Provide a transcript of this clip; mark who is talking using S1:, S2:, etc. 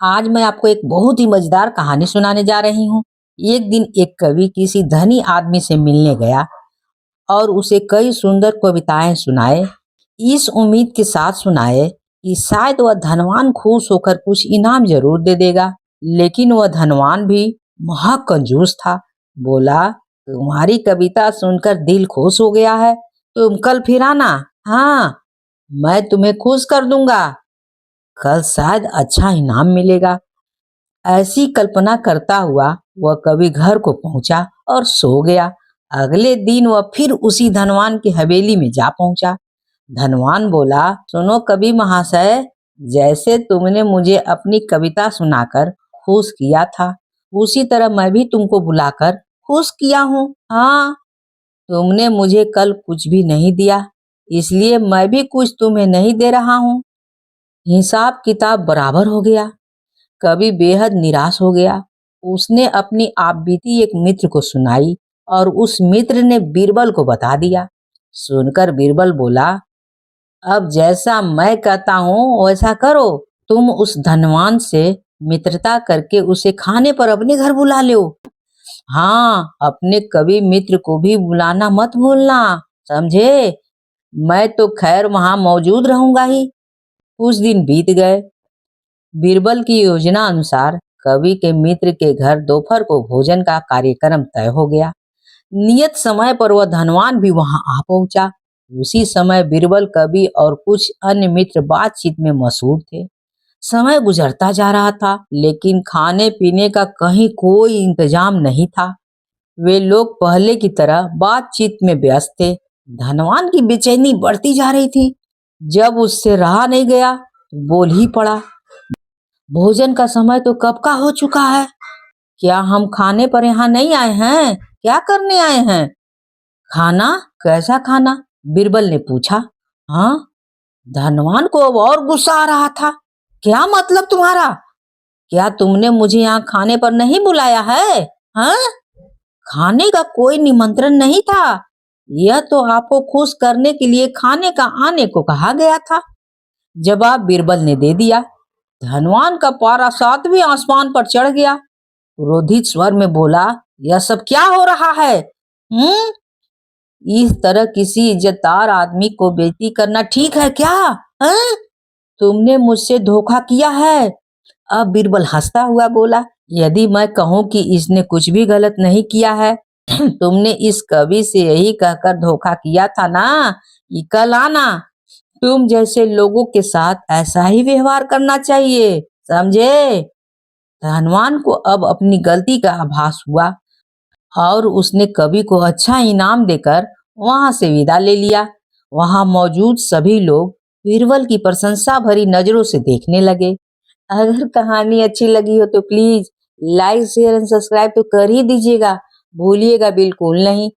S1: आज मैं आपको एक बहुत ही मजेदार कहानी सुनाने जा रही हूँ। एक दिन एक कवि किसी धनी आदमी से मिलने गया और उसे कई सुंदर कविताएं सुनाए। इस उम्मीद के साथ सुनाए कि शायद वह धनवान खुश होकर कुछ इनाम जरूर दे देगा। लेकिन वह धनवान भी महा कंजूस था। बोला, तुम्हारी कविता सुनकर दिल खुश हो गया है, तुम कल फिर आना। हाँ, मैं तुम्हें खुश कर दूंगा। कल शायद अच्छा इनाम मिलेगा। ऐसी कल्पना करता हुआ वह कभी घर को पहुंचा और सो गया। अगले दिन वह फिर उसी धनवान की हवेली में जा पहुंचा। धनवान बोला, सुनो कवि महाशय, जैसे तुमने मुझे अपनी कविता सुनाकर खुश किया था, उसी तरह मैं भी तुमको बुलाकर खुश किया हूँ। हाँ, तुमने मुझे कल कुछ भी नहीं दिया, इसलिए मैं भी कुछ तुम्हें नहीं दे रहा हूँ। हिसाब किताब बराबर हो गया। कवि बेहद निराश हो गया। उसने अपनी आपबीती एक मित्र को सुनाई और उस मित्र ने बीरबल को बता दिया। सुनकर बीरबल बोला, अब जैसा मैं कहता हूँ वैसा करो। तुम उस धनवान से मित्रता करके उसे खाने पर अपने घर बुला लो। हाँ, अपने कवि मित्र को भी बुलाना मत भूलना, समझे? मैं तो खैर वहां मौजूद रहूंगा ही। कुछ दिन बीत गए। बीरबल की योजना अनुसार कवि के मित्र के घर दोपहर को भोजन का कार्यक्रम तय हो गया। नियत समय पर वह धनवान भी वहां आ पहुंचा। उसी समय बीरबल, कवि और कुछ अन्य मित्र बातचीत में मशहूर थे। समय गुजरता जा रहा था, लेकिन खाने पीने का कहीं कोई इंतजाम नहीं था। वे लोग पहले की तरह बातचीत में व्यस्त थे। धनवान की बेचैनी बढ़ती जा रही थी। जब उससे रहा नहीं गया तो बोल ही पड़ा, भोजन का समय तो कब का हो चुका है। क्या हम खाने पर यहाँ नहीं आए हैं? क्या करने आए हैं? खाना? कैसा खाना? बीरबल ने पूछा। हाँ, धनवान को अब और गुस्सा आ रहा था। क्या मतलब तुम्हारा? क्या तुमने मुझे यहाँ खाने पर नहीं बुलाया है? हाँ? खाने का कोई निमंत्रण नहीं था। यह तो आपको खुश करने के लिए खाने का आने को कहा गया था। जवाब बीरबल ने दे दिया। धनवान का पारा सातवें आसमान पर चढ़ गया। क्रोधित स्वर में बोला, यह सब क्या हो रहा है? हम्म, इस तरह किसी इज्जतदार आदमी को बेइज्जती करना ठीक है क्या? हैं? तुमने मुझसे धोखा किया है। अब बीरबल हंसता हुआ बोला, यदि मैं कहूं कि इसने कुछ भी गलत नहीं किया है, तुमने इस कवि से यही कहकर धोखा किया था ना कि कल आना। तुम जैसे लोगों के साथ ऐसा ही व्यवहार करना चाहिए, समझे? धनवान को अब अपनी गलती का आभास हुआ और उसने कवि को अच्छा इनाम देकर वहां से विदा ले लिया। वहां मौजूद सभी लोग बीरबल की प्रशंसा भरी नजरों से देखने लगे। अगर कहानी अच्छी लगी हो तो please like share and subscribe तो कर ही दीजिएगा, भूलिएगा बिल्कुल नहीं।